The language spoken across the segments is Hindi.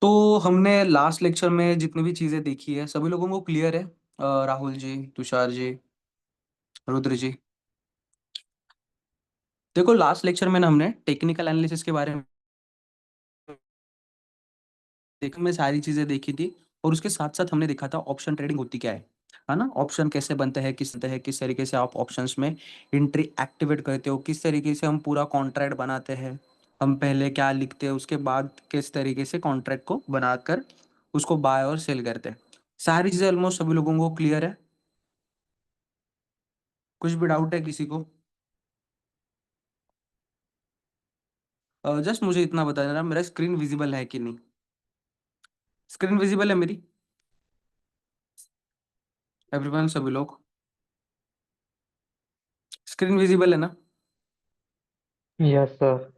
तो हमने लास्ट लेक्चर में जितनी भी चीजें देखी है सभी लोगों को क्लियर है। राहुल जी, तुषार जी, रुद्र जी। देखो लास्ट लेक्चर में ना हमने टेक्निकल एनालिसिस के बारे में देखा, में सारी चीजें देखी थी। और उसके साथ साथ हमने देखा था ऑप्शन ट्रेडिंग होती क्या है ना। ऑप्शन कैसे बनते हैं, किस तरीके से आप ऑप्शंस में एंट्री एक्टिवेट करते हो, किस तरीके से हम पूरा कॉन्ट्रैक्ट बनाते हैं, हम पहले क्या लिखते हैं, उसके बाद किस तरीके से कॉन्ट्रैक्ट को बनाकर उसको बाय और सेल करते हैं। सारी चीजें ऑलमोस्ट सभी लोगों को क्लियर है। कुछ भी डाउट है किसी को? जस्ट मुझे इतना बता देना, मेरा स्क्रीन विजिबल है कि नहीं। स्क्रीन विजिबल है मेरी? एवरीवन, सभी लोग, स्क्रीन विजिबल है ना? Yes sir.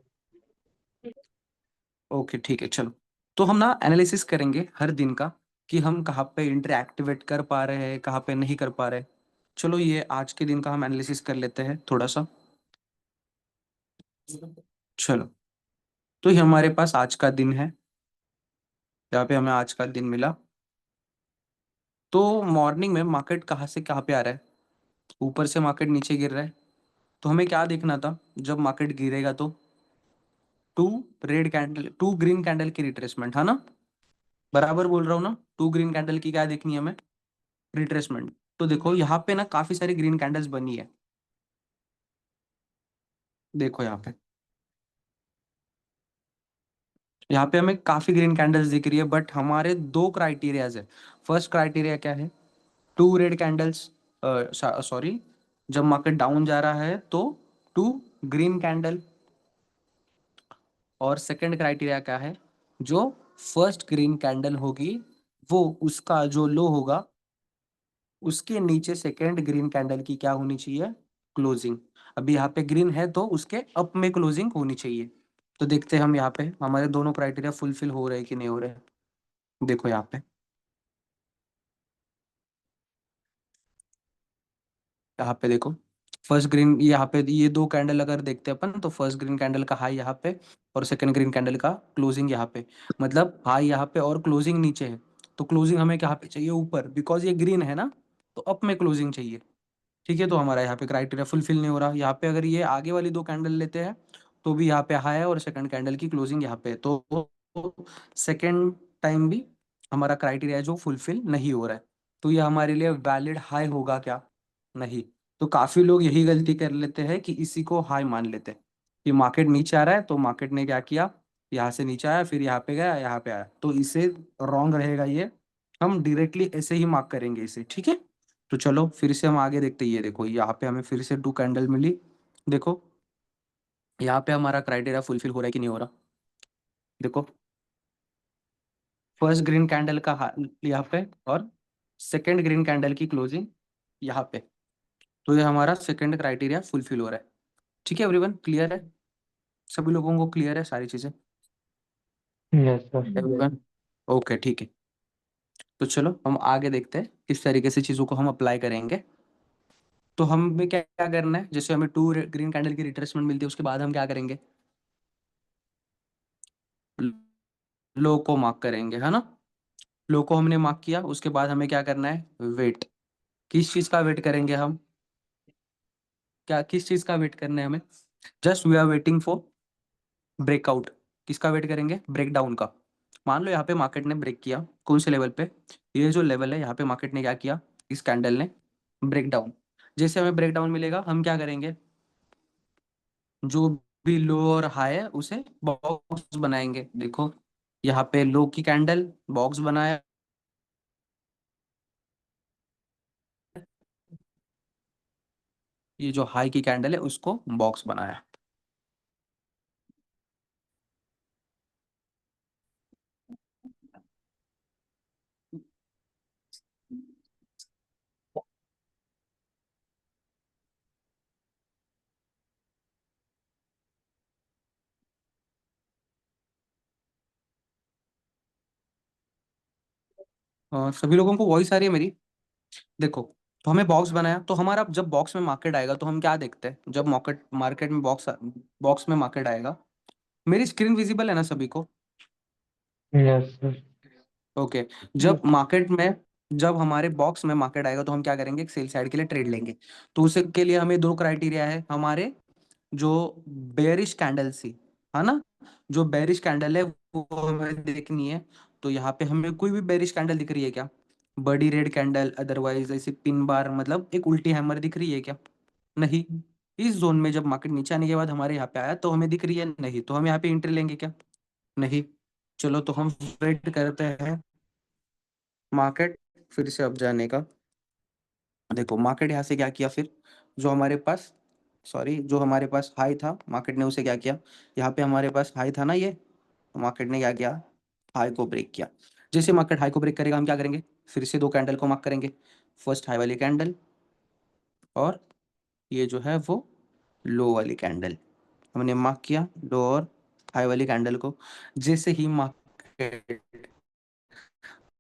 ओके ठीक है, चलो। तो हम ना एनालिसिस करेंगे हर दिन का कि हम कहाँ पे इंटर एक्टिवेट कर पा रहे हैं, कहाँ पे नहीं कर पा रहे। चलो ये आज के दिन का हम एनालिसिस कर लेते हैं थोड़ा सा। चलो, तो ये हमारे पास आज का दिन है। यहाँ पे हमें आज का दिन मिला। तो मॉर्निंग में मार्केट कहाँ से कहाँ पे आ रहा है? ऊपर से मार्केट नीचे गिर रहा है। तो हमें क्या देखना था जब मार्केट गिरेगा तो? Two red candle, two green candle की रिट्रेसमेंट, है ना? बराबर बोल रहा हूँ ना? टू ग्रीन कैंडल की क्या देखनी है हमें? रिट्रेसमेंट। तो देखो यहाँ पे ना काफी सारी ग्रीन कैंडल्स बनी है। देखो यहाँ पे हमें काफी ग्रीन कैंडल्स दिख रही है, बट हमारे दो क्राइटेरियाज है। फर्स्ट क्राइटेरिया क्या है? टू रेड कैंडल्स, सॉरी, जब मार्केट डाउन जा रहा है तो टू ग्रीन कैंडल। और सेकंड क्राइटेरिया क्या है? जो फर्स्ट ग्रीन कैंडल होगी वो उसका जो लो होगा उसके नीचे सेकंड ग्रीन कैंडल की क्या होनी चाहिए? क्लोजिंग। अभी यहाँ पे ग्रीन है तो उसके अप में क्लोजिंग होनी चाहिए। तो देखते हैं हम यहाँ पे हमारे दोनों क्राइटेरिया फुलफिल हो रहे हैं कि नहीं हो रहे। देखो यहाँ पे देखो, फर्स्ट ग्रीन, यहाँ पे ये दो कैंडल अगर देखते हैं अपन तो फर्स्ट ग्रीन कैंडल का हाई यहाँ पे और सेकंड ग्रीन कैंडल का क्लोजिंग यहाँ पे। मतलब हाई यहाँ पे और क्लोजिंग नीचे है। तो क्लोजिंग हमें कहाँ पे चाहिए? ऊपर, बिकॉज ये ग्रीन है ना। तो अप में क्लोजिंग चाहिए। ठीक है, तो हमारा यहाँ पे क्राइटेरिया फुलफिल नहीं हो रहा। यहाँ पे अगर ये आगे वाली दो कैंडल लेते हैं तो भी यहाँ पे हाई है और सेकंड कैंडल की क्लोजिंग यहाँ पे है। तो सेकंड टाइम भी हमारा क्राइटेरिया जो फुलफिल नहीं हो रहा है। तो ये हमारे लिए वैलिड हाई होगा क्या? नहीं। तो काफी लोग यही गलती कर लेते हैं कि इसी को हाई मान लेते हैं कि मार्केट नीचे आ रहा है तो मार्केट ने क्या किया, यहाँ से नीचे आया, फिर यहाँ पे गया, यहाँ पे आया। तो इसे रॉन्ग रहेगा ये। हम डायरेक्टली ऐसे ही मार्क करेंगे इसे, ठीक है। तो चलो फिर से हम आगे देखते हैं। ये देखो यहाँ पे हमें फिर से टू कैंडल मिली। देखो यहाँ पे हमारा क्राइटेरिया फुलफिल हो रहा है कि नहीं हो रहा। देखो फर्स्ट ग्रीन कैंडल का यहाँ पे और सेकंड ग्रीन कैंडल की क्लोजिंग यहाँ पे। तो ये हमारा सेकंड क्राइटेरिया फुलफिल हो रहा है। ठीक है एवरीवन, क्लियर है? सभी लोगों को क्लियर है सारी चीजें? Yes sir. एवरीवन, ओके ठीक है। तो चलो हम आगे देखते हैं किस तरीके से चीजों को हम अप्लाई करेंगे। तो हमें क्या क्या करना है? जैसे हमें टू ग्रीन कैंडल की रिट्रेसमेंट मिलती है उसके बाद हम क्या करेंगे? लो को मार्क करेंगे, है ना। लो को हमने मार्क किया, उसके बाद हमें क्या करना है? वेट। किस चीज का वेट करेंगे हम? क्या किस चीज का वेट करना है हमें? Just we are waiting for breakout. किसका वेट करेंगे? ब्रेकडाउन का। मान लो यहाँ पे मार्केट ने ब्रेक किया, कौन से लेवल पे? ये जो लेवल है यहाँ पे मार्केट ने क्या किया, इस कैंडल ने ब्रेकडाउन। जैसे हमें ब्रेकडाउन मिलेगा हम क्या करेंगे? जो भी लो और हाई है उसे बॉक्स बनाएंगे। देखो यहाँ पे लो की कैंडल बॉक्स बनाया, ये जो हाई की कैंडल है उसको बॉक्स बनाया। सभी लोगों को वॉइस आ रही है मेरी? देखो, तो हमें बॉक्स बनाया, तो हमारा जब बॉक्स में मार्केट आएगा तो हम क्या देखते हैं? जब मार्केट मार्केट में बॉक्स बॉक्स में मार्केट आएगा, मेरी स्क्रीन विजिबल है ना सभी को? Yes sir. ओके। जब मार्केट में जब हमारे बॉक्स में मार्केट आएगा तो हम क्या करेंगे, एक सेल साइड के लिए ट्रेड लेंगे। तो उसके लिए हमें दो क्राइटेरिया है हमारे, जो बेरिश कैंडल सी, है ना, जो बेरिश कैंडल है वो हमें देखनी है। तो यहाँ पे हमें कोई भी बेरिश कैंडल दिख रही है क्या, बड़ी रेड कैंडल, अदरवाइज ऐसी पिन बार, मतलब एक उल्टी हैमर दिख रही है क्या, नहीं। इस जोन में जब मार्केट नीचे आने के बाद हमारे यहाँ पे आया तो हमें दिख रही है, नहीं, तो हम यहाँ पे एंट्री लेंगे क्या, नहीं। चलो तो हम वेट करते हैं मार्केट फिर से अब जाने का। देखो मार्केट यहाँ से क्या किया फिर, जो हमारे पास, सॉरी, जो हमारे पास हाई था मार्केट ने उसे क्या किया, यहाँ पे हमारे पास हाई था ना ये, तो मार्केट ने क्या किया, हाई को ब्रेक किया। जैसे मार्केट हाई को ब्रेक करेगा हम क्या करेंगे, फिर से दो कैंडल को मार्क करेंगे। फर्स्ट हाई वाली कैंडल, और ये जो है वो लो वाली कैंडल, हमने मार्क किया लो और हाई वाली कैंडल को। जैसे ही मार्केट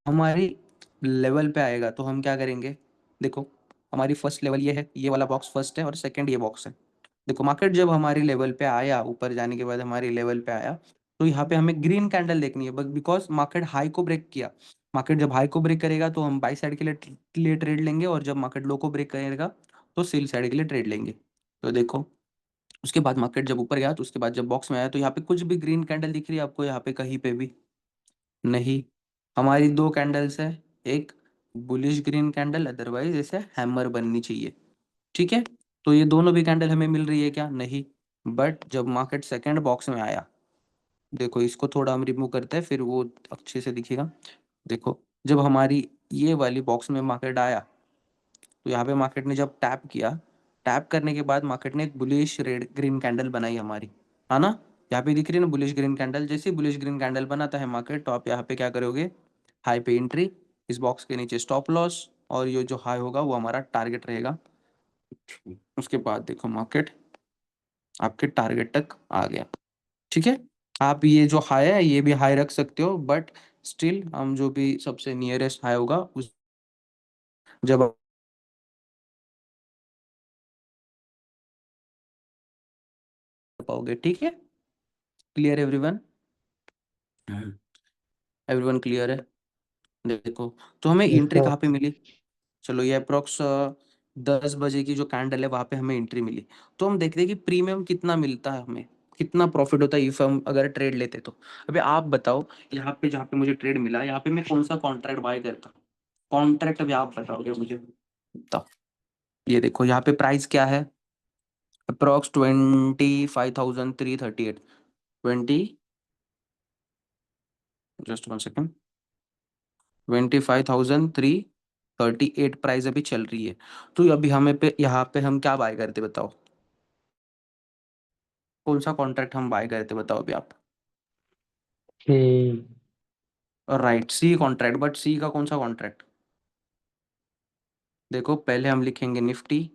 हमारी लेवल पे आएगा तो हम क्या करेंगे, देखो हमारी फर्स्ट लेवल ये है, ये वाला बॉक्स फर्स्ट है और सेकंड ये बॉक्स है। देखो मार्केट जब हमारी लेवल पे आया, ऊपर जाने के बाद हमारी लेवल पे आया, तो यहाँ पे हमें ग्रीन कैंडल देखनी है, बस बिकॉज मार्केट हाई को ब्रेक किया। मार्केट जब हाई को ब्रेक करेगा तो हम बाई साइड के लिए ट्रेड लेंगे, और जब मार्केट लो को ब्रेक करेगा तो सेल साइड के लिए ट्रेड लेंगे। तो देखो उसके बाद मार्केट जब ऊपर गया तो उसके बाद जब बॉक्स में आया तो यहाँ पे कुछ भी ग्रीन कैंडल दिख रही है आपको, यहाँ पे कहीं पे भी नहीं। हमारी दो कैंडल्स है, एक बुलिश ग्रीन कैंडल, अदरवाइज ऐसे हैमर बननी चाहिए, ठीक है। तो ये दोनों भी कैंडल हमें मिल रही है क्या, नहीं। बट जब मार्केट सेकंड बॉक्स में आया, देखो इसको थोड़ा हम रिमूव करते हैं फिर वो अच्छे से दिखेगा। देखो जब हमारी ये वाली बॉक्स में मार्केट आया, तो यहाँ पे मार्केट ने जब टैप किया, टैप करने के बाद मार्केट ने एक बुलिश रेड ग्रीन कैंडल बनाई हमारी, है ना। यहाँ पे दिख रही है ना बुलिश ग्रीन कैंडल, जैसे बुलिश ग्रीन कैंडल बनाता है मार्केट तो आप यहाँ पे क्या करोगे, हाई पे एंट्री, इस बॉक्स के नीचे स्टॉप लॉस, और ये जो हाई होगा वो हमारा टारगेट रहेगा। उसके बाद देखो मार्केट आपके टारगेट तक आ गया, ठीक है। आप ये जो हाई है ये भी हाई रख सकते हो, बट स्टिल हम जो भी सबसे नियरेस्ट हाई होगा उस, जब आप पाओगे, ठीक है। क्लियर एवरीवन, एवरीवन क्लियर है। देखो तो हमें यस एंट्री सर। कहाँ पे मिली, चलो ये अप्रोक्स 10 बजे की जो कैंडल है वहां पे हमें एंट्री मिली। तो हम देखते हैं कि प्रीमियम कितना मिलता है हमें, कितना प्रॉफिट होता है इफ हम अगर ट्रेड लेते तो। अभी आप बताओ, यहाँ पे जहाँ पे मुझे ट्रेड मिला यहाँ पे मैं कौन सा कॉन्ट्रैक्ट बाय करता, कॉन्ट्रैक्ट अभी आप बताओगे मुझे, बताओ। ये देखो यहाँ पे प्राइस क्या है, अप्रोक्स 25,338, 20, जस्ट 1 सेकेंड, 25,338 प्राइस अभी चल रही है। तो अभी हमें पे यहाँ पे हम क्या बाय करते बताओ, कौन सा कॉन्ट्रैक्ट हम बाय करते बताओ अभी आप। कि राइट, सी कॉन्ट्रैक्ट, बट सी का कौन सा कॉन्ट्रैक्ट, देखो पहले हम लिखेंगे निफ्टी,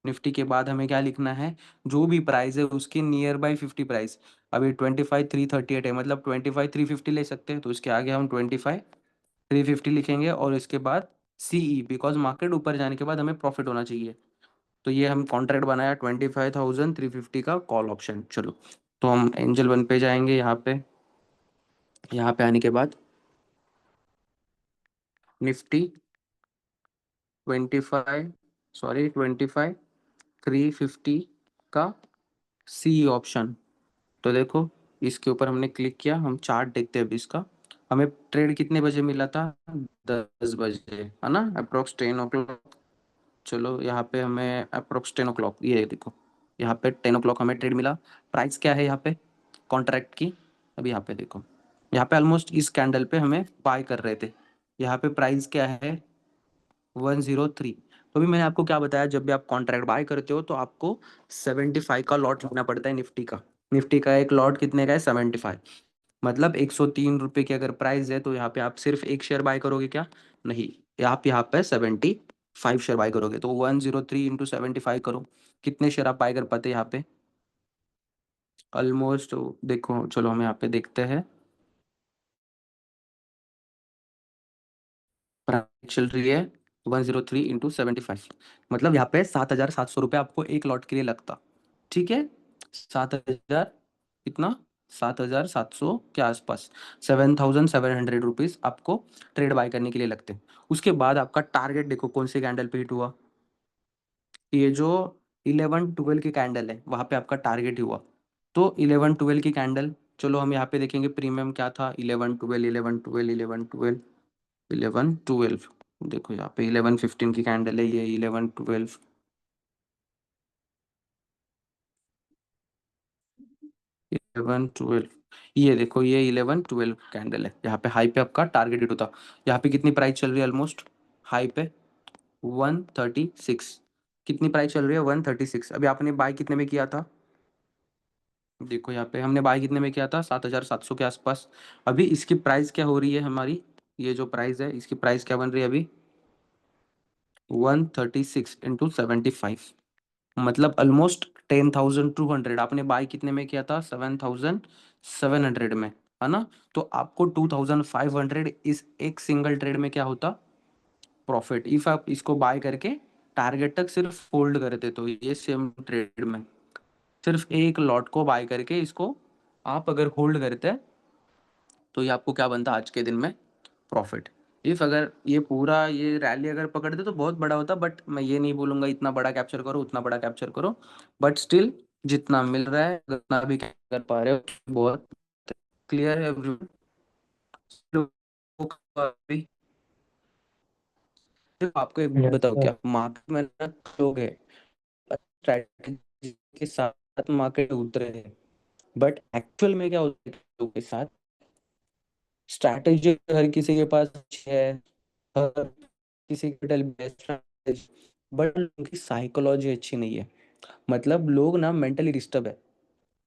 निफ्टी के बाद हमें क्या लिखना है, जो भी प्राइस है उसके नियर बाई 50 प्राइस। अभी 25,338 है, मतलब 25,350 ले सकते हैं, तो इसके आगे हम 25,350 लिखेंगे, और इसके बाद सीई, बिकॉज मार्केट ऊपर जाने के बाद हमें प्रॉफिट होना चाहिए। तो ये हम कॉन्ट्रैक्ट बनाया 25,350 का कॉल ऑप्शन। चलो तो हम एंजल वन पे जाएंगे, यहाँ पे आने के बाद निफ्टी 25, सॉरी 25,350 का सी ऑप्शन। तो देखो इसके ऊपर हमने क्लिक किया, हम चार्ट देखते हैं अभी इसका। हमें ट्रेड कितने बजे मिला था, 10 बजे, है ना, अप्रोक्स 10 o'clock। चलो यहाँ पे हमें अप्रोक्स 10 o'clock, ये देखो यहाँ पे 10 o'clock हमें ट्रेड मिला। प्राइस क्या है यहाँ पे कॉन्ट्रैक्ट की, अभी यहाँ पे देखो, यहाँ पे ऑलमोस्ट इस कैंडल पे हमें बाय कर रहे थे। यहाँ पे प्राइस क्या है, 103। तो अभी मैंने आपको क्या बताया, जब भी आप कॉन्ट्रैक्ट बाय करते हो तो आपको 75 का लॉट लेना पड़ता है निफ्टी का। निफ्टी का एक लॉट कितने का है, 75, मतलब 103 रुपये की अगर प्राइस है तो यहाँ पे आप सिर्फ एक शेयर बाय करोगे क्या, नहीं, आप यहाँ पे 75 शेयर बाय करोगे। तो 103 इंटू 75 करो, कितने शेयर आप बाय कर पाते हैं यहाँ पे, ऑलमोस्ट। देखो चलो हम यहाँ पे देखते हैं, प्राइस चल रही है 103 इंटू 75, मतलब यहाँ पे 7,700 रुपये आपको एक लॉट के लिए लगता, ठीक है। 7,000 कितना, 7,700 के आसपास, 7,700 रुपीज़ आपको ट्रेड बाय करने के लिए लगते हैं। उसके बाद आपका टारगेट देखो कौन से कैंडल पे हिट हुआ, ये जो 11-12 की कैंडल है वहां पे आपका टारगेट हुआ। तो 11-12 की कैंडल, चलो हम यहाँ पे देखेंगे प्रीमियम क्या था, 11-12, 11-12, 11-12, 11-12, देखो यहाँ पे 11-15 की कैंडल है, ये 11-12, 11-12, ये देखो ये 11-12 कैंडल है, यहाँ पे हाई पे आपका टारगेट हिट होता। यहाँ पे कितनी प्राइस चल रही है, ऑलमोस्ट हाई पे 136, कितनी प्राइस चल रही है 136। अभी आपने बाय कितने में किया था, देखो यहाँ पे हमने बाय कितने में किया था, 7,700 के आसपास। अभी इसकी प्राइस क्या हो रही है हमारी, ये जो प्राइस है इसकी प्राइस क्या बन रही है अभी, 136 × 75, मतलब ऑलमोस्ट 10,200। आपने बाय कितने में किया था, 7,700 में, है ना। तो आपको 2,500 इस एक सिंगल ट्रेड में क्या होता, प्रॉफिट, इफ आप इसको बाय करके टारगेट तक सिर्फ होल्ड करते तो ये सेम ट्रेड में सिर्फ एक लॉट को बाय करके इसको आप अगर होल्ड करते हैं तो ये आपको क्या बनता आज के दिन में, प्रॉफिट। इफ अगर ये पूरा ये रैली अगर पकड़ते तो बहुत बड़ा होता, बट मैं ये नहीं बोलूंगा इतना बड़ा कैप्चर करो उतना बड़ा कैप्चर करो, बट स्टिल जितना मिल रहा है उतना भी कर पा रहे हो, बहुत क्लियर है everyone? अभी सिर्फ आपको एक यस बताओ, सर। क्या मार्केट में ना लोग है स्ट्रैटेजी के साथ मार्केट उतरे हैं, बट एक्चुअल में क्या होता है लोगों के साथ, स्ट्रैटेजी हर किसी के पास अच्छी है, हर किसी की बेस्ट स्ट्रैटेजी, बट उनकी साइकोलॉजी अच्छी नहीं है। मतलब लोग ना मेंटली डिस्टर्ब है।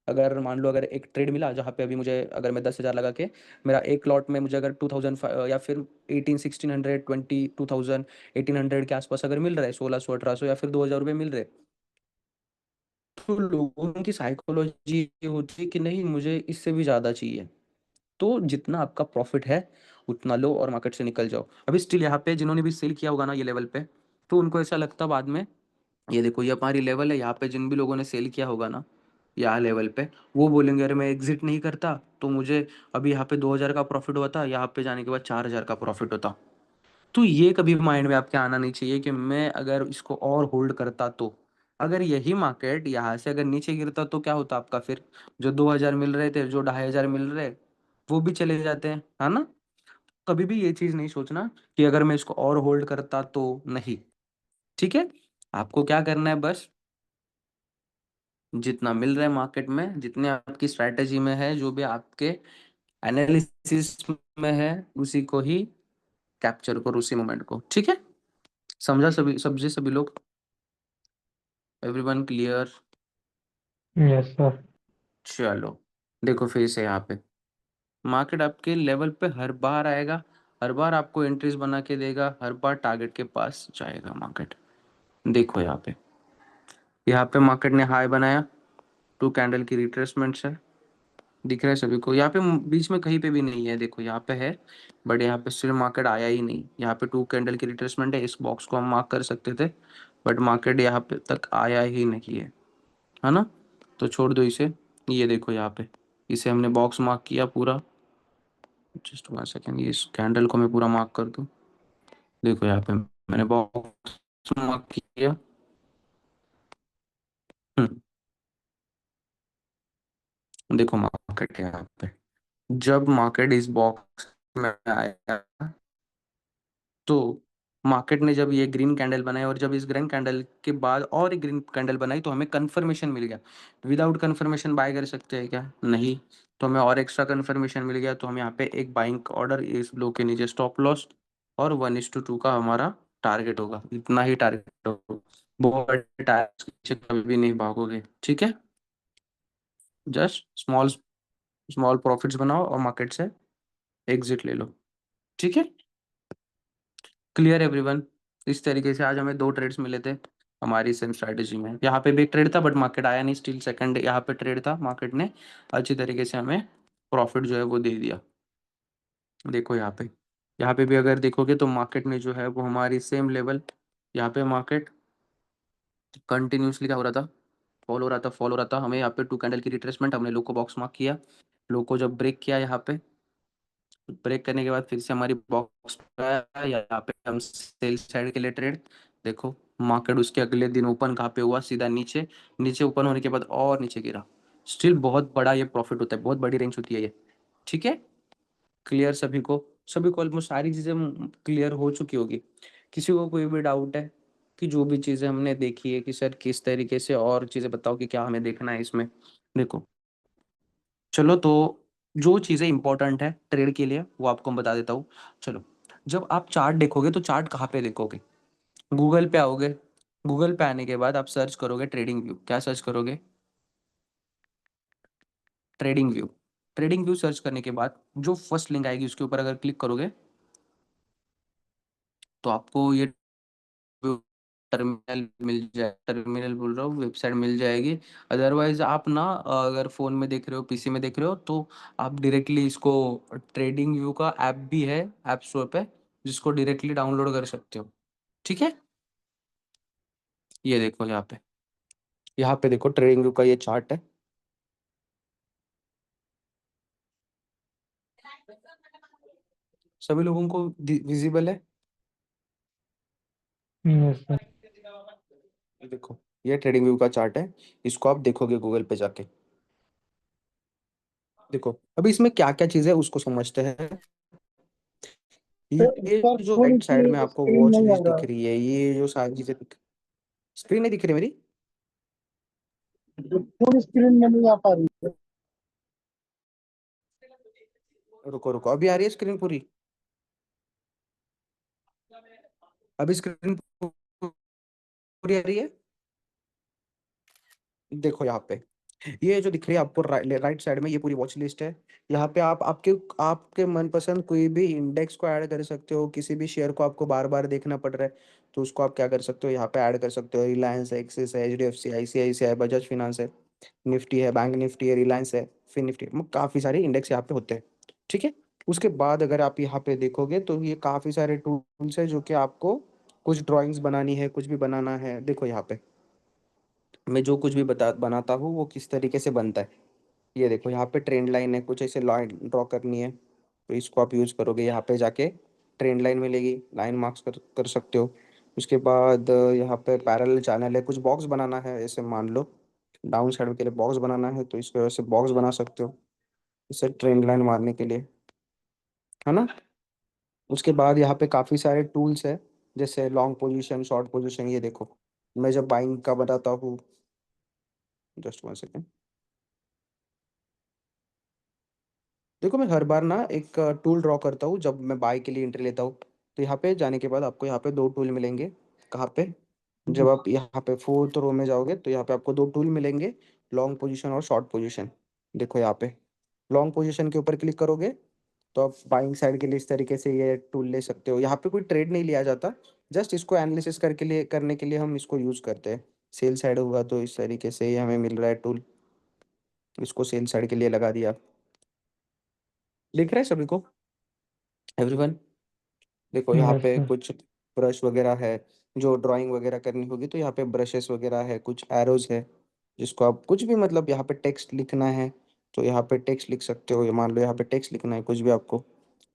अगर मान लो अगर एक ट्रेड मिला जहाँ पे अभी मुझे, अगर मैं 10,000 लगा के, मेरा एक लॉट में मुझे अगर 2,000 या फिर 1600, 22,000, 1,800 के आसपास अगर मिल रहा है, 1,600, 1,800 या फिर 2,000 रुपये मिल रहे, तो लोगों की साइकोलॉजी ये होती है कि नहीं मुझे इससे भी ज़्यादा चाहिए। तो जितना आपका प्रॉफिट है उतना लो और मार्केट से निकल जाओ। अभी स्टिल यहाँ पे जिन्होंने भी सेल किया होगा ना ये लेवल पे, तो उनको ऐसा लगता बाद में, ये देखो ये हमारी लेवल है, यहाँ पे जिन भी लोगों ने सेल किया होगा ना यहाँ लेवल पे, वो बोलेंगे अरे मैं एग्जिट नहीं करता तो मुझे अभी यहाँ पे 2,000 का प्रॉफिट हुआ था, यहाँ पे जाने के बाद 4,000 का प्रॉफिट होता। तो ये कभी माइंड में आपके आना नहीं चाहिए कि मैं अगर इसको और होल्ड करता तो, अगर यही मार्केट यहाँ से अगर नीचे गिरता तो क्या होता आपका फिर, जो 2,000 मिल रहे थे, जो 2,500 मिल रहे, वो भी चले जाते हैं, है ना। कभी भी ये चीज नहीं सोचना कि अगर मैं इसको और होल्ड करता तो, नहीं। ठीक है, आपको क्या करना है बस, जितना मिल रहा है मार्केट में, जितने आपकी स्ट्रैटेजी में है, जो भी आपके एनालिसिस में है, उसी को ही कैप्चर करो, उसी मोमेंट को, ठीक है। समझा सभी लोग, एवरीवन क्लियर। Yes sir. चलो देखो फिर से यहाँ पे मार्केट आपके लेवल पे हर बार आएगा, हर बार आपको एंट्रीज बना के देगा, हर बार टारगेट के पास जाएगा मार्केट। देखो यहाँ पे मार्केट ने हाई बनाया, 2 कैंडल की रिट्रेसमेंट है, दिख रहा है सभी को। यहाँ पे बीच में कहीं पे भी नहीं है, देखो यहाँ पे है, बट यहाँ पे सिर्फ मार्केट आया ही नहीं। यहाँ पे 2 कैंडल की रिट्रेसमेंट है, इस बॉक्स को हम मार्क कर सकते थे, बट मार्केट यहाँ पे तक आया ही नहीं है ना। तो छोड़ दो इसे। ये देखो यहाँ पे इसे हमने बॉक्स मार्क किया पूरा, जस्ट 1 सेकेंड, ये इस कैंडल को मैं पूरा मार्क कर दूं। देखो यहाँ पे मैंने बॉक्स मार्क किया। देखो मार्केट यहाँ पे, जब मार्केट इस बॉक्स में आया, तो मार्केट ने जब ये ग्रीन कैंडल बनाई और जब इस ग्रीन कैंडल के बाद और एक ग्रीन कैंडल बनाई तो हमें कंफर्मेशन मिल गया। विदाउट कंफर्मेशन बाय कर सकते हैं क्या, नहीं। तो हमें और एक्स्ट्रा कंफर्मेशन मिल गया, तो हम यहाँ पे एक बाइंग ऑर्डर, इस लो के नीचे स्टॉप लॉस, और 1:2 का हमारा टारगेट होगा, इतना ही टारगेट होगा। बहुत बड़े टारगेट के पीछे कभी भी नहीं भागोगे, ठीक है। जस्ट स्मॉल स्मॉल प्रॉफिट्स बनाओ और मार्केट से एग्जिट ले लो, ठीक है। Clear everyone. इस तरीके से आज हमें 2 ट्रेड्स मिले थे हमारी सेम स्ट्रैटेजी में। यहाँ पे भी एक ट्रेड था बट मार्केट आया नहीं, स्टिल सेकंड यहाँ पे ट्रेड था, मार्केट ने अच्छी तरीके से हमें प्रॉफिट जो है वो दे दिया। देखो यहाँ पे भी अगर देखोगे तो मार्केट ने जो है वो हमारी सेम लेवल, यहाँ पे मार्केट कंटिन्यूसली क्या हो रहा था, फॉल हो रहा था, फॉल हो रहा था। हमें यहाँ पे 2 कैंडल की रिट्रेसमेंट, हमने लो को बॉक्स मार्क किया, लो को जब ब्रेक किया यहाँ पे, ब्रेक करने के बाद फिर से हमारी बॉक्स पे आया, यहाँ पे हम सेल साइड के लिए ट्रेड। देखो मार्केट उसके अगले दिन ओपन कहाँ पे हुआ, सीधा नीचे। नीचे ओपन होने के बाद और नीचे गिरा। स्टिल बहुत बड़ा ये प्रॉफिट होता है, बहुत बड़ी रेंज होती है ये। ठीक है, क्लियर सभी को? सभी को ऑलमोस्ट सारी चीजें क्लियर हो चुकी होगी। किसी को कोई भी डाउट है कि जो भी चीजें हमने देखी है कि सर किस तरीके से, और चीजें बताओ कि क्या हमें देखना है इसमें। देखो चलो, तो जो चीज़ें इंपॉर्टेंट है ट्रेड के लिए वो आपको मैं बता देता हूँ। चलो, जब आप चार्ट देखोगे तो चार्ट कहाँ पे देखोगे? गूगल पे आओगे। गूगल पे आने के बाद आप सर्च करोगे ट्रेडिंग व्यू। क्या सर्च करोगे? Trading view. Trading view search करने के बाद जो फर्स्ट लिंक आएगी उसके ऊपर अगर क्लिक करोगे तो आपको ये टर्मिनल मिल जाए, टर्मिनल बोल रहा हूँ, वेबसाइट मिल जाएगी। अदरवाइज आप ना, अगर फ़ोन में देख रहे हो, पीसी में देख रहे हो, तो आप डायरेक्टली इसको, ट्रेडिंग व्यू का ऐप भी है ऐप स्टोर पे, जिसको डायरेक्टली डाउनलोड कर सकते हो। ठीक है, ये देखो यहाँ पे देखो ट्रेडिंग व्यू का ये चार्ट है। सभी लोगों को विजिबल है? Yes sir. ये देखो, ये ट्रेडिंग व्यू का चार्ट है। इसको आप देखोगे गूगल पे जाके। देखो अभी इसमें क्या क्या चीज़ है उसको समझते हैं। ये सर जो फुल राइट साइड में की आपको स्क्रीन वॉच नहीं आ लिस्ट रहा। दिख रही है, ये जो सारी चीजें स्क्रीन नहीं दिख रही मेरी? फुल स्क्रीन में नहीं आ पा रही है। रुको रुको, अभी आ रही है स्क्रीन पूरी? अभी स्क्रीन पूरी आ रही है? देखो यहाँ पे, ये जो दिख रही है आपको राइट साइड में, ये पूरी वॉच लिस्ट है। यहाँ पे आप आपके आपके मनपसंद कोई भी इंडेक्स को ऐड कर सकते हो। किसी भी शेयर को आपको बार बार देखना पड़ रहा है तो उसको आप क्या कर सकते हो, यहाँ पे ऐड कर सकते हो। रिलायंस है, एक्सिस है, HDFC, ICICI, बजाज फिनांस है, निफ्टी है, बैंक निफ्टी है, रिलायंस है, फिन निफ्टी, मतलब काफ़ी सारे इंडेक्स यहाँ पे होते हैं। ठीक है, उसके बाद अगर आप यहाँ पे देखोगे तो ये काफ़ी सारे टूल्स है जो कि आपको कुछ ड्राइंग्स बनानी है, कुछ भी बनाना है। देखो यहाँ पे मैं जो कुछ भी बनाता हूँ वो किस तरीके से बनता है। ये देखो यहाँ पे ट्रेंड लाइन है, कुछ ऐसे लाइन ड्रॉ करनी है तो इसको आप यूज़ करोगे। यहाँ पे जाके ट्रेंड लाइन मिलेगी, लाइन मार्क्स कर सकते हो। उसके बाद यहाँ पे पैरेलल चैनल है, कुछ बॉक्स बनाना है, ऐसे मान लो डाउन साइड के लिए बॉक्स बनाना है तो इसकी वजह से बॉक्स बना सकते हो, इसे ट्रेंड लाइन मारने के लिए, है ना। उसके बाद यहाँ पे काफ़ी सारे टूल्स है, जैसे लॉन्ग पोजीशन, शॉर्ट पोजीशन। ये देखो मैं जब बाइंग का बताता हूँ, जस्ट 1 सेकेंड। देखो मैं हर बार ना एक टूल ड्रॉ करता हूँ जब मैं बाय के लिए एंट्री लेता हूँ। तो यहाँ पे जाने के बाद आपको यहाँ पे दो टूल मिलेंगे। कहाँ पे? जब आप यहाँ पे फोर्थ रो में जाओगे तो यहाँ पे आपको दो टूल मिलेंगे, लॉन्ग पोजीशन और शॉर्ट पोजीशन। देखो यहाँ पे लॉन्ग पोजीशन के ऊपर क्लिक करोगे तो आप बाइंग साइड के लिए इस तरीके से ये टूल ले सकते हो। यहाँ पे कोई ट्रेड नहीं लिया जाता, जस्ट इसको एनालिसिस करके लिए करने के लिए हम इसको यूज़ करते हैं। सेल साइड होगा तो इस तरीके से ये हमें मिल रहा है टूल, इसको सेल साइड के लिए लगा दिया। दिख रहा है सभी को, एवरीवन? देखो यहाँ यस पे सर। कुछ ब्रश वगैरह है, जो ड्राइंग वगैरह करनी होगी तो यहाँ पे ब्रशेस वगैरह है, कुछ एरोज है जिसको आप कुछ भी, मतलब यहाँ पे टेक्स्ट लिखना है तो यहाँ पे टेक्स्ट लिख सकते हो। ये मान लो यहाँ पे टेक्स्ट लिखना है, कुछ भी आपको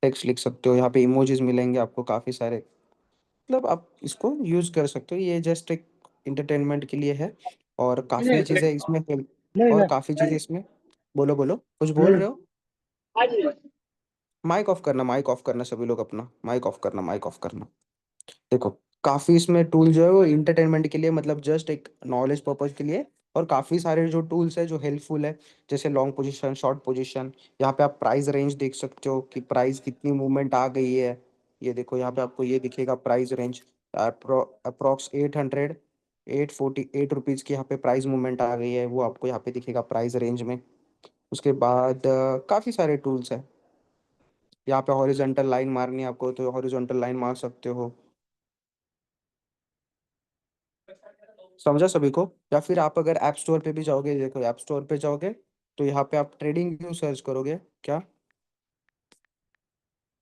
टेक्स्ट लिख सकते हो। यहाँ पे इमोजीज मिलेंगे आपको काफ़ी सारे, मतलब आप इसको यूज़ कर सकते हो। ये जस्ट एक इंटरटेनमेंट के लिए है, और काफ़ी चीज़ें इसमें नहीं और ना। काफ़ी चीज़ें इसमें। बोलो बोलो, कुछ बोल रहे हो? माइक ऑफ करना, माइक ऑफ करना, सभी लोग अपना माइक ऑफ करना, माइक ऑफ करना। देखो काफी इसमें टूल जो है वो इंटरटेनमेंट के लिए, मतलब जस्ट एक नॉलेज पर्पज के लिए। और काफी सारे जो टूल्स है जो हेल्पफुल है, जैसे लॉन्ग पोजीशन, शॉर्ट पोजीशन। यहाँ पे आप प्राइस रेंज देख सकते हो कि प्राइस कितनी मूवमेंट आ गई है। ये देखो यहाँ पे आपको ये दिखेगा प्राइस रेंज, अप्रोक्स 800, 848 रुपीज़ की यहाँ पे प्राइस मूवमेंट आ गई है, वो आपको यहाँ पे दिखेगा प्राइस रेंज में। उसके बाद काफ़ी सारे टूल्स है। यहाँ पे हॉरिजॉन्टल लाइन मारनी है आपको तो हॉरिजॉन्टल लाइन मार सकते हो। समझा सभी को? या फिर आप अगर ऐप स्टोर पे भी जाओगे, देखो ऐप स्टोर पे जाओगे तो यहाँ पे आप ट्रेडिंग व्यू सर्च करोगे। क्या?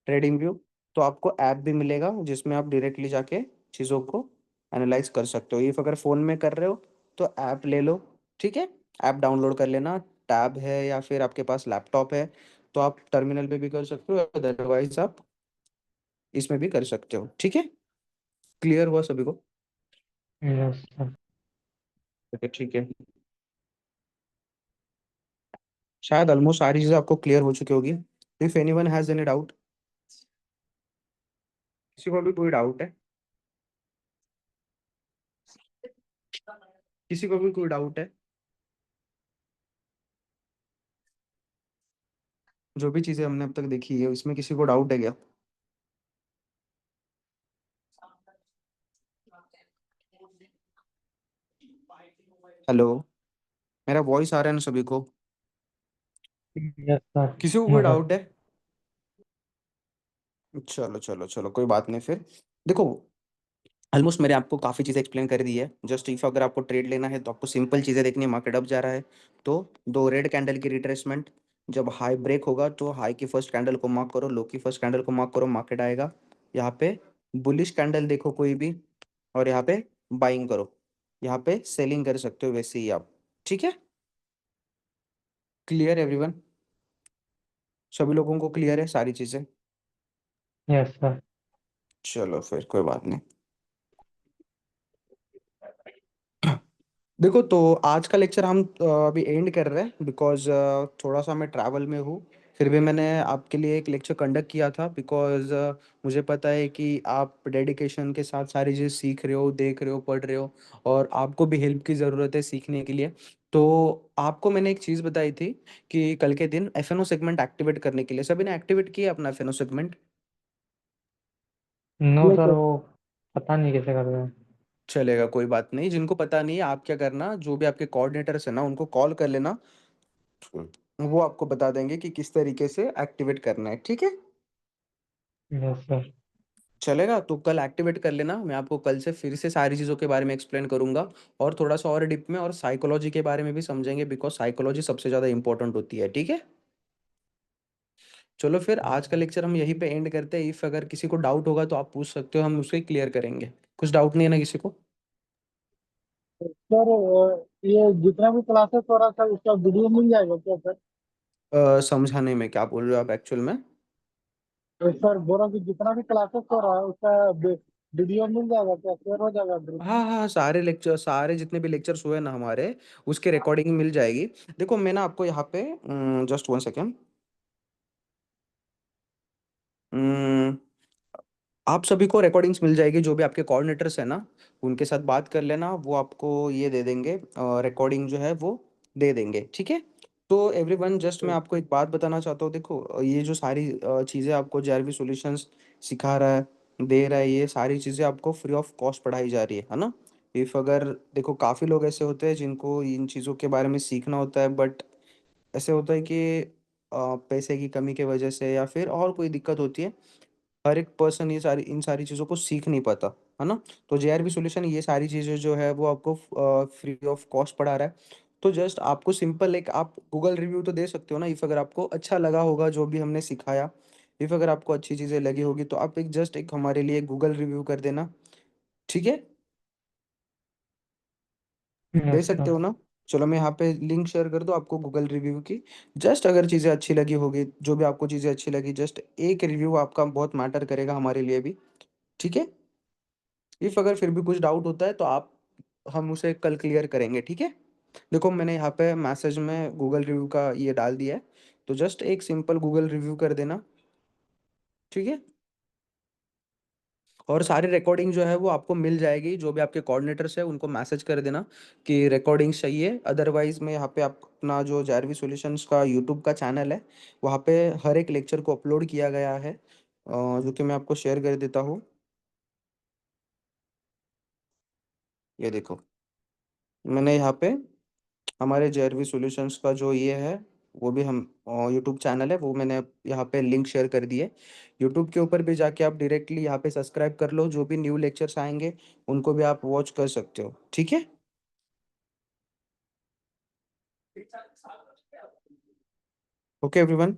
Trading view. तो आपको ऐप भी मिलेगा जिसमें आप डायरेक्टली जाके चीज़ों को एनालाइज कर सकते हो। इफ अगर फ़ोन में कर रहे हो तो ऐप ले लो, ठीक है, ऐप डाउनलोड कर लेना। टैब है या फिर आपके पास लैपटॉप है तो आप टर्मिनल पे भी कर सकते हो, अदरवाइज आप इसमें भी कर सकते हो। ठीक है, क्लियर हुआ सभी को? Yes sir. ओके ठीक है, शायद ऑलमोस्ट सारी चीज़ें आपको क्लियर हो चुकी होगी। If anyone has any doubt, किसी को भी कोई डाउट है? किसी को भी कोई डाउट है? जो भी चीज़ें हमने अब तक देखी है उसमें किसी को डाउट है क्या? हेलो, मेरा वॉइस आ रहा है ना सभी को? Yes sir. किसी को कोई नो सर। डाउट है? चलो चलो चलो, कोई बात नहीं फिर। देखो, ऑलमोस्ट मैंने आपको काफ़ी चीज़ें एक्सप्लेन कर दी है। जस्ट इफ अगर आपको ट्रेड लेना है तो आपको सिंपल चीज़ें देखनी है। मार्केट अप जा रहा है तो दो रेड कैंडल की रिट्रेसमेंट, जब हाई ब्रेक होगा तो हाई की फर्स्ट कैंडल को मार्क करो, लो की फर्स्ट कैंडल को मार्क करो, मार्केट आएगा। यहाँ पे बुलिश कैंडल देखो कोई भी, और यहाँ पे बाइंग करो, यहाँ पे सेलिंग कर सकते हो वैसे ही आप। ठीक है, क्लियर एवरीवन? सभी लोगों को क्लियर है सारी चीज़ें? Yes sir. चलो फिर कोई बात नहीं। देखो, तो आज का लेक्चर हम अभी एंड कर रहे हैं बिकॉज थोड़ा सा मैं ट्रैवल में हूँ। फिर भी मैंने आपके लिए एक लेक्चर कंडक्ट किया था बिकॉज मुझे पता है कि आप डेडिकेशन के साथ सारी चीज़ सीख रहे हो, देख रहे हो, पढ़ रहे हो, और आपको भी हेल्प की ज़रूरत है सीखने के लिए। तो आपको मैंने एक चीज़ बताई थी कि कल के दिन एफ सेगमेंट एक्टिवेट करने के लिए सभी ने एक्टिवेट किया अपना एफ सेगमेंट। नो किया सर, क्या? वो पता नहीं कैसे कर रहे हैं। चलेगा, कोई बात नहीं। जिनको पता नहीं है, आप क्या करना, जो भी आपके कोऑर्डिनेटर्स है ना उनको कॉल कर लेना, वो आपको बता देंगे कि किस तरीके से एक्टिवेट करना है। ठीक है, यस सर। चलेगा। तो कल एक्टिवेट कर लेना, मैं आपको कल से फिर से सारी चीज़ों के बारे में एक्सप्लेन करूंगा, और थोड़ा सा और डिप में और साइकोलॉजी के बारे में भी समझेंगे बिकॉज साइकोलॉजी सबसे ज़्यादा इंपॉर्टेंट होती है। ठीक है, चलो फिर आज का लेक्चर हम यहीं पे एंड करते हैं। इफ अगर किसी को डाउट होगा तो आप पूछ सकते हो, हम उसको क्लियर करेंगे। कुछ डाउट नहीं है ना किसी को? सर ये जितना भी क्लासेस हो रहा था उसका वीडियो मिल जाएगा क्या सर? समझा नहीं मैं क्या बोल रहे हो आप एक्चुअल में। तो सर बोला कि जितना भी क्लासेस हो रहा है उसका वीडियो मिल जाएगा क्या, शेयर हो जाएगा ग्रुप हाँ में? हाँ, सारे लेक्चर, सारे जितने भी लेक्चर्स हुए ना हमारे, उसके रिकॉर्डिंग मिल जाएगी। देखो मैं ना आपको यहाँ पे, जस्ट वन सेकेंड, आप सभी को रिकॉर्डिंग्स मिल जाएगी। जो भी आपके कोऑर्डिनेटर्स है ना उनके साथ बात कर लेना, वो आपको ये दे देंगे, रिकॉर्डिंग जो है वो दे देंगे। ठीक है, तो एवरीवन जस्ट मैं आपको एक बात बताना चाहता हूँ। देखो, ये जो सारी चीज़ें आपको जेआरवी सॉल्यूशंस सिखा रहा है, दे रहा है, ये सारी चीज़ें आपको फ्री ऑफ कॉस्ट पढ़ाई जा रही है ना। इफ़ अगर देखो, काफ़ी लोग ऐसे होते हैं जिनको इन चीज़ों के बारे में सीखना होता है, बट ऐसे होता है कि पैसे की कमी की वजह से या फिर और कोई दिक्कत होती है, हर एक पर्सन ये सारी इन सारी चीज़ों को सीख नहीं पाता, है ना। तो जेआरबी सॉल्यूशन ये सारी चीज़ें जो है वो आपको फ्री ऑफ कॉस्ट पढ़ा रहा है। तो जस्ट आपको सिंपल एक आप गूगल रिव्यू तो दे सकते हो ना, इफ़ अगर आपको अच्छा लगा होगा जो भी हमने सिखाया, इफ़ अगर आपको अच्छी चीज़ें लगी होगी तो आप एक जस्ट एक हमारे लिए गूगल रिव्यू कर देना। ठीक है, दे यस सकते सर। हो ना? चलो मैं यहाँ पे लिंक शेयर कर दूँ आपको गूगल रिव्यू की। जस्ट अगर चीज़ें अच्छी लगी होगी, जो भी आपको चीज़ें अच्छी लगी, जस्ट एक रिव्यू आपका बहुत मैटर करेगा हमारे लिए भी। ठीक है, इफ अगर फिर भी कुछ डाउट होता है तो आप, हम उसे कल क्लियर करेंगे। ठीक है, देखो मैंने यहाँ पे मैसेज में गूगल रिव्यू का ये डाल दिया है, तो जस्ट एक सिंपल गूगल रिव्यू कर देना। ठीक है, और सारी रिकॉर्डिंग जो है वो आपको मिल जाएगी। जो भी आपके कोऑर्डिनेटर्स है उनको मैसेज कर देना कि रिकॉर्डिंग चाहिए। अदरवाइज मैं यहाँ पे आप अपना जो जारवी सॉल्यूशंस का यूट्यूब का चैनल है, वहाँ पे हर एक लेक्चर को अपलोड किया गया है, जो कि मैं आपको शेयर कर देता हूँ। ये देखो, मैंने यहाँ पे हमारे जेआरवी सॉल्यूशंस का जो ये है, वो भी हम यूट्यूब चैनल है, वो मैंने यहाँ पे लिंक शेयर कर दिए। यूट्यूब के ऊपर भी जाके आप डायरेक्टली यहाँ पे सब्सक्राइब कर लो, जो भी न्यू लेक्चर्स आएंगे उनको भी आप वॉच कर सकते हो। ठीक है, ओके एवरीवन,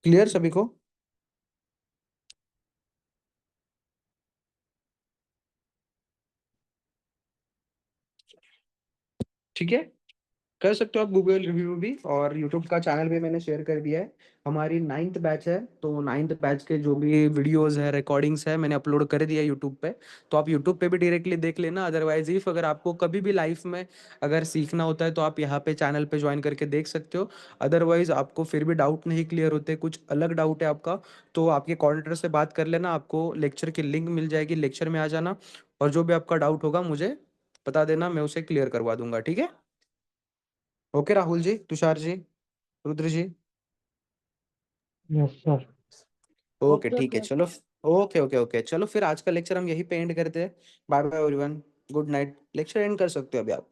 क्लियर सभी को? ठीक है, कर सकते हो आप गूगल रिव्यू भी, और यूट्यूब का चैनल भी मैंने शेयर कर दिया है। हमारी 9th बैच है, तो 9th बैच के जो भी वीडियोस है, रिकॉर्डिंग्स है, मैंने अपलोड कर दिया है यूट्यूब पे। तो आप यूट्यूब पे भी डायरेक्टली देख लेना। अदरवाइज इफ अगर आपको कभी भी लाइफ में अगर सीखना होता है तो आप यहाँ पे चैनल पे ज्वाइन करके देख सकते हो। अदरवाइज आपको फिर भी डाउट नहीं क्लियर होते, कुछ अलग डाउट है आपका, तो आपके कोऑर्डिनेटर से बात कर लेना, आपको लेक्चर की लिंक मिल जाएगी, लेक्चर में आ जाना, और जो भी आपका डाउट होगा मुझे बता देना, मैं उसे क्लियर करवा दूंगा। ठीक है, okay Rahul ji, Tushar ji, Rudra ji. Yes sir. Okay okay ठीक है, सर। चलो। ओके ओके ओके, चलो फिर आज का लेक्चर हम यहीं पे एंड करते हैं। Bye bye everyone, good night. Lecture end कर सकते हो अभी आप।